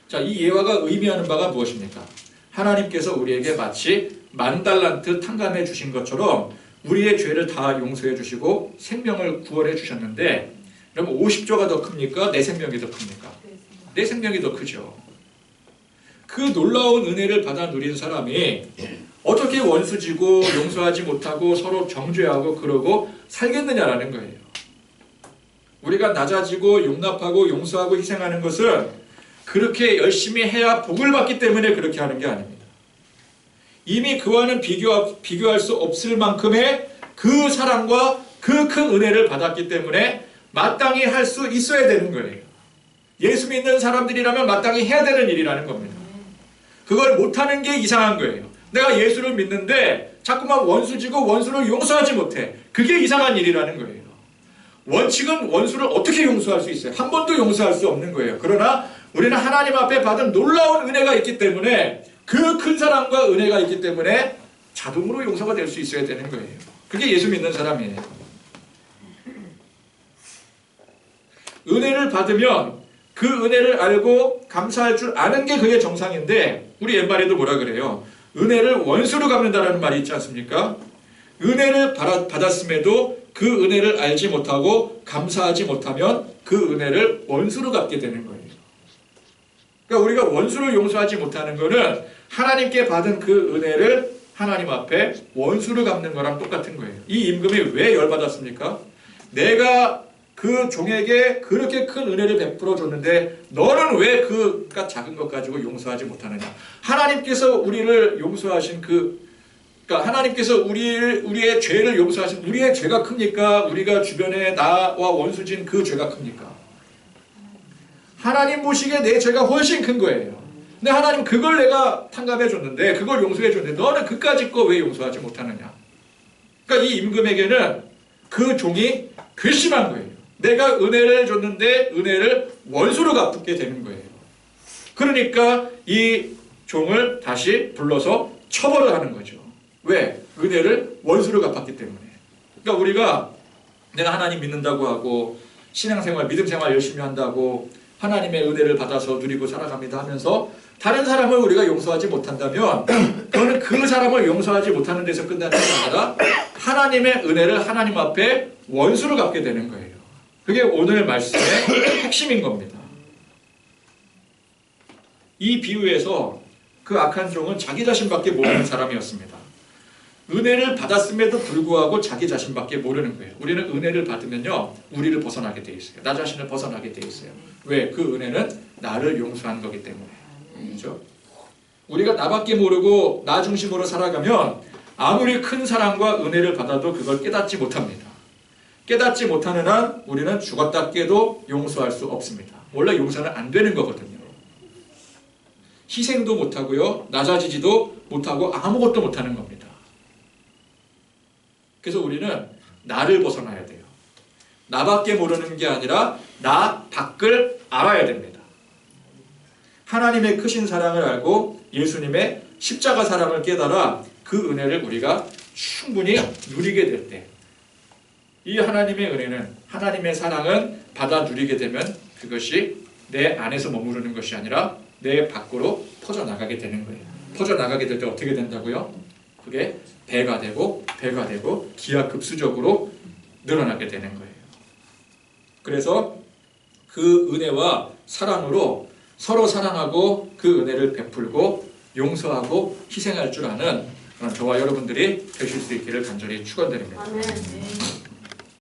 자, 이 예화가 의미하는 바가 무엇입니까? 하나님께서 우리에게 마치 10,000달란트 탕감해 주신 것처럼 우리의 죄를 다 용서해 주시고 생명을 구원해 주셨는데, 그럼 50조가 더 큽니까? 내 생명이 더 큽니까? 내 생명이 더 크죠. 그 놀라운 은혜를 받아 누린 사람이 어떻게 원수지고 용서하지 못하고 서로 정죄하고 그러고 살겠느냐라는 거예요. 우리가 낮아지고 용납하고 용서하고 희생하는 것은 그렇게 열심히 해야 복을 받기 때문에 그렇게 하는 게 아닙니다. 이미 그와는 비교할 수 없을 만큼의 그 사랑과 그 큰 은혜를 받았기 때문에 마땅히 할 수 있어야 되는 거예요. 예수 믿는 사람들이라면 마땅히 해야 되는 일이라는 겁니다. 그걸 못하는 게 이상한 거예요. 내가 예수를 믿는데 자꾸만 원수지고 원수를 용서하지 못해. 그게 이상한 일이라는 거예요. 원칙은 원수를 어떻게 용서할 수 있어요? 한 번도 용서할 수 없는 거예요. 그러나 우리는 하나님 앞에 받은 놀라운 은혜가 있기 때문에 그 큰 사랑과 은혜가 있기 때문에 자동으로 용서가 될 수 있어야 되는 거예요. 그게 예수 믿는 사람이에요. 은혜를 받으면 그 은혜를 알고 감사할 줄 아는 게 그게 정상인데 우리 옛말에도 뭐라 그래요? 은혜를 원수로 갚는다라는 말이 있지 않습니까? 은혜를 받았음에도 그 은혜를 알지 못하고 감사하지 못하면 그 은혜를 원수로 갚게 되는 거예요. 그러니까 우리가 원수를 용서하지 못하는 것은 하나님께 받은 그 은혜를 하나님 앞에 원수로 갚는 거랑 똑같은 거예요. 이 임금이 왜 열받았습니까? 내가 그 종에게 그렇게 큰 은혜를 베풀어 줬는데 너는 왜 그가 작은 것 가지고 용서하지 못하느냐? 하나님께서 우리를 용서하신 그러니까 하나님께서 우리의 죄를 용서하신 우리의 죄가 큽니까? 우리가 주변에 나와 원수진 그 죄가 큽니까? 하나님 보시기에 내 죄가 훨씬 큰 거예요. 근데 하나님 그걸 내가 탕감해 줬는데 그걸 용서해 줬는데 너는 그까짓 거 왜 용서하지 못하느냐? 그러니까 이 임금에게는 그 종이 괘씸한 거예요. 내가 은혜를 줬는데 은혜를 원수로 갚게 되는 거예요. 그러니까 이 종을 다시 불러서 처벌을 하는 거죠. 왜? 은혜를 원수로 갚았기 때문에. 그러니까 우리가 내가 하나님 믿는다고 하고 신앙생활, 믿음생활 열심히 한다고 하나님의 은혜를 받아서 누리고 살아갑니다 하면서 다른 사람을 우리가 용서하지 못한다면 그거는 그 사람을 용서하지 못하는 데서 끝나는 게 아니라 하나님의 은혜를 하나님 앞에 원수로 갚게 되는 거예요. 그게 오늘 말씀의 핵심인 겁니다. 이 비유에서 그 악한 종은 자기 자신밖에 모르는 사람이었습니다. 은혜를 받았음에도 불구하고 자기 자신밖에 모르는 거예요. 우리는 은혜를 받으면요, 우리를 벗어나게 돼 있어요. 나 자신을 벗어나게 돼 있어요. 왜? 그 은혜는 나를 용서한 거기 때문에. 그렇죠? 우리가 나밖에 모르고 나 중심으로 살아가면 아무리 큰 사랑과 은혜를 받아도 그걸 깨닫지 못합니다. 깨닫지 못하는 한 우리는 죽었다 깨도 용서할 수 없습니다. 원래 용서는 안 되는 거거든요. 희생도 못하고요, 낮아지지도 못하고 아무것도 못하는 겁니다. 그래서 우리는 나를 벗어나야 돼요. 나밖에 모르는 게 아니라 나 밖을 알아야 됩니다. 하나님의 크신 사랑을 알고 예수님의 십자가 사랑을 깨달아 그 은혜를 우리가 충분히 누리게 될 때, 이 하나님의 은혜는, 하나님의 사랑은 받아 누리게 되면 그것이 내 안에서 머무르는 것이 아니라 내 밖으로 퍼져나가게 되는 거예요. 퍼져나가게 될 때 어떻게 된다고요? 그게 배가 되고 기하급수적으로 늘어나게 되는 거예요. 그래서 그 은혜와 사랑으로 서로 사랑하고 그 은혜를 베풀고 용서하고 희생할 줄 아는 그런 저와 여러분들이 되실 수 있기를 간절히 축원드립니다. 아멘.